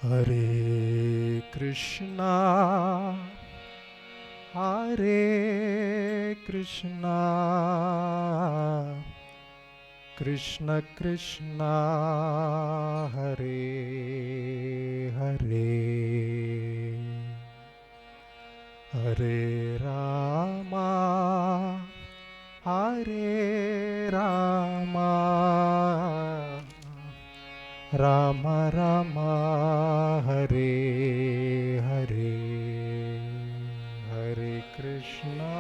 Hare Krishna, Hare Krishna, Krishna Krishna, Hare Hare, Hare Rama, Hare Rama, Rama Rama, Hare Hare, Hare Krishna.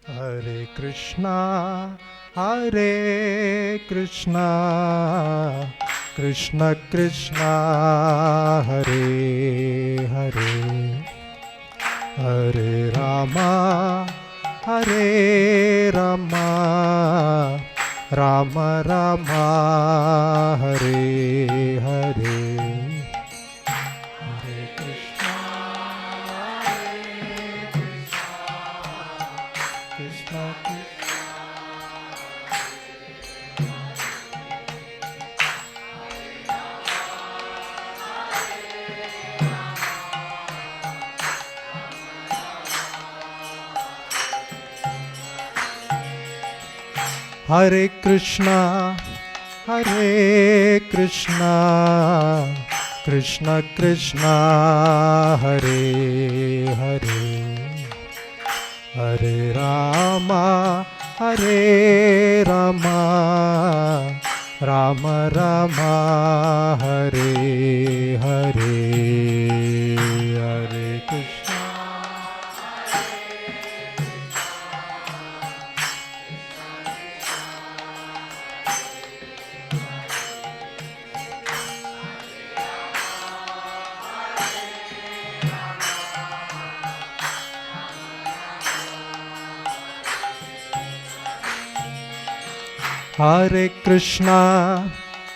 Hare Krishna, Hare Krishna, Krishna Krishna, Hare Hare, Hare Rama, Hare Rama, Rama Rama, Hare Hare, Hare Krishna, Krishna Krishna. Hare Krishna, Hare Krishna, Krishna Krishna, Hare Hare, Hare Rama, Hare Rama, Rama Rama, Hare Hare, Hare Krishna. Hare Krishna,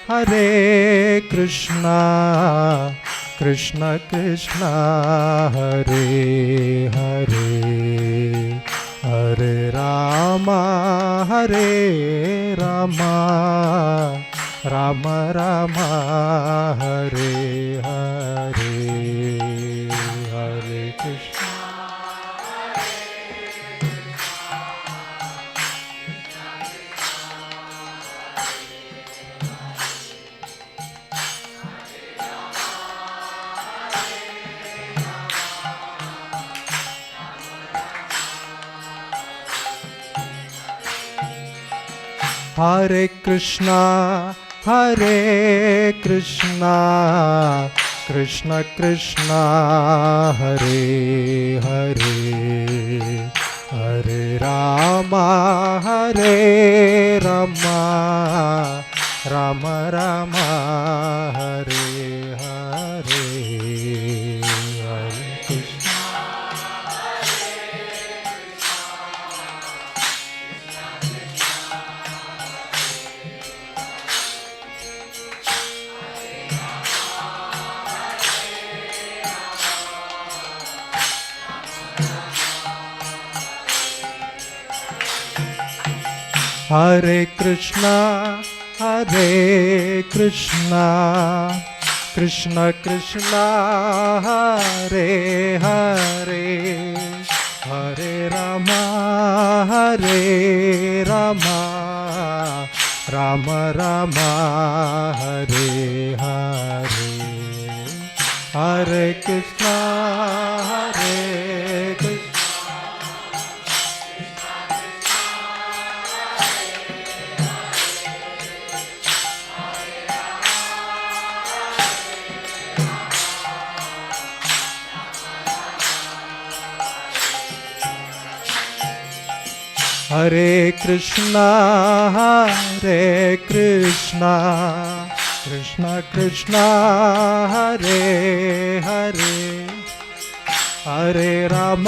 Hare Krishna, Krishna Krishna, Hare Hare, Hare Rama, Hare Rama, Rama Rama, Hare Hare, Hare Krishna. Hare Krishna, Hare Krishna, Krishna Krishna, Hare Hare, Hare Rama, Hare Rama, Rama Rama, Hare Hare, Hare Krishna. Hare Krishna, Hare Krishna, Krishna Krishna, Hare Hare, Hare Rama, Hare Rama, Rama Rama, Hare Hare, Hare Krishna, Hare Krishna. Hare Krishna, Hare Krishna, Krishna Krishna Hare Hare Hare Ram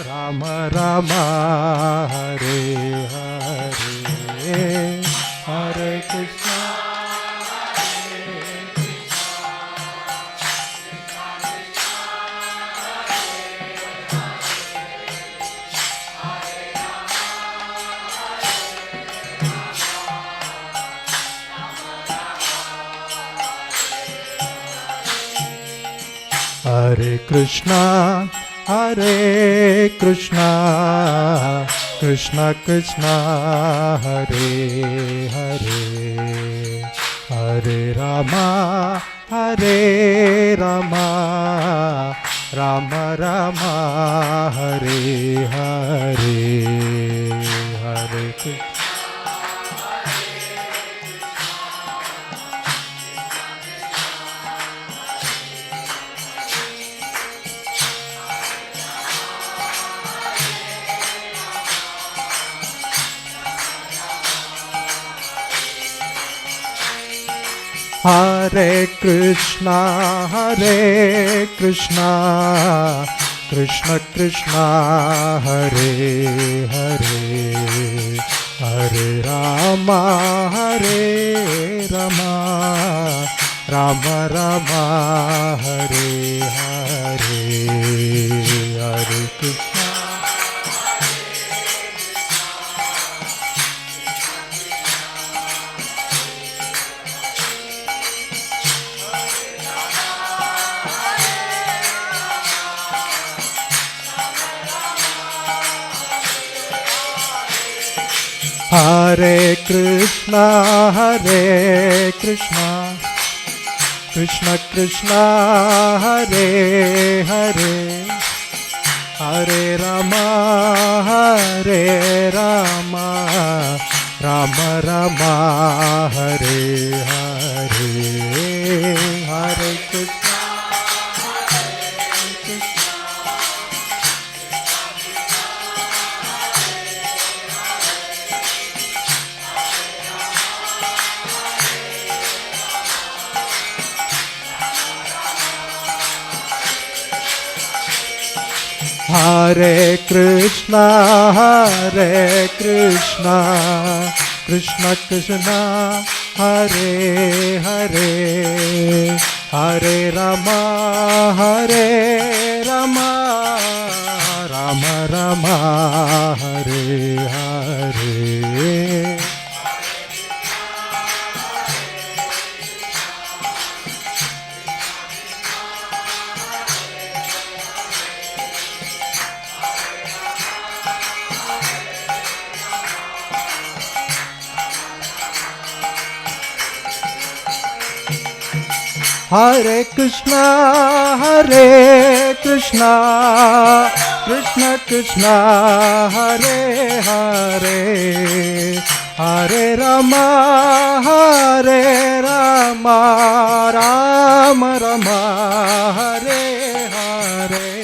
Ram Ram Hare Hare Hare Krishna Hare Krishna Krishna Krishna Hare Hare Hare Ram Ram Ram Hare Hare Hare Krishna Hare Krishna Krishna Krishna Hare Hare Hare Ram Ram Ram Hare Hare Hare Krishna Hare Krishna Krishna Krishna Hare Hare Hare Ram Ram Ram Hare Hare Hare Krishna Hare Krishna Krishna Krishna Hare Hare Hare Ram Ram Ram Hare Hare Hare Krishna Krishna Krishna Hare Hare Hare Ram Ram Ram Hare Hare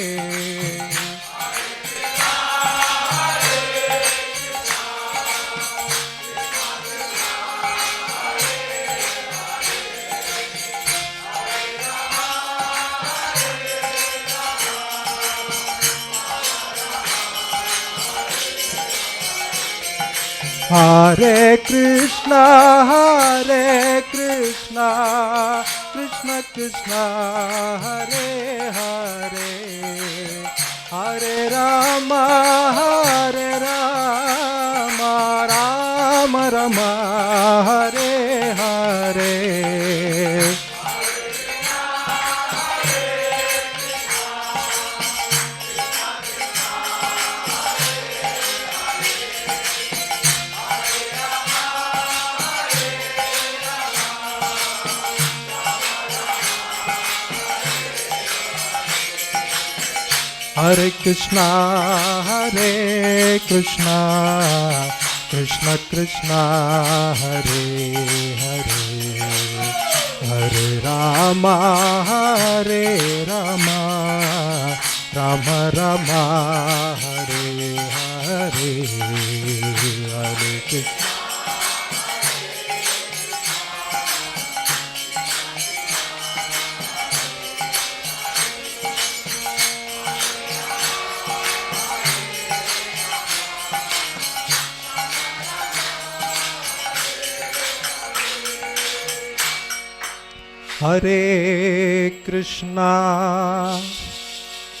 Hare Krishna Krishna Krishna Hare Hare Hare Ram Ram Ram Hare Hare Hare Krishna Krishna Krishna Hare Hare Hare Ram Ram Ram Hare Hare Hare Krishna Hare Krishna,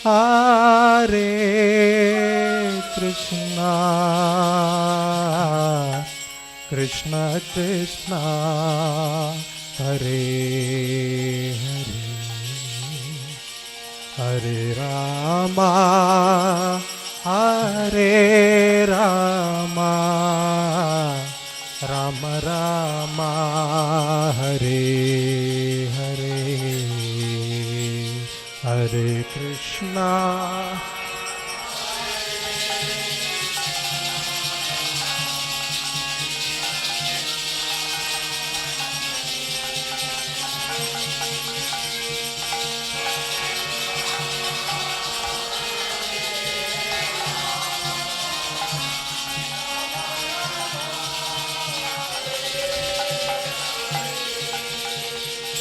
Hare Krishna, Krishna Krishna, Hare Hare, Hare Rama, Hare Rama, Rama Rama, Hare Hare, Hare Krishna.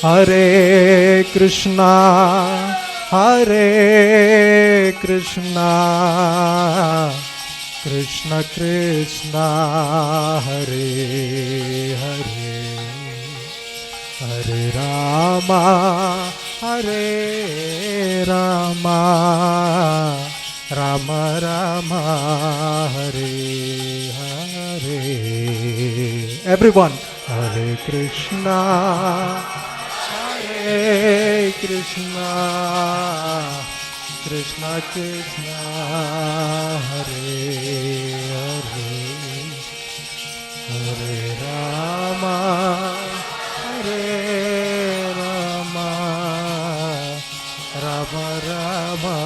Hare Krishna, Hare Krishna, Krishna Krishna, Hare Hare, Hare Rama, Hare Rama, Rama Rama, Hare Hare. Everyone, Hare Krishna, Hare Krishna, Krishna Krishna, Hare Hare, Hare Rama, Hare Rama, Rama Rama,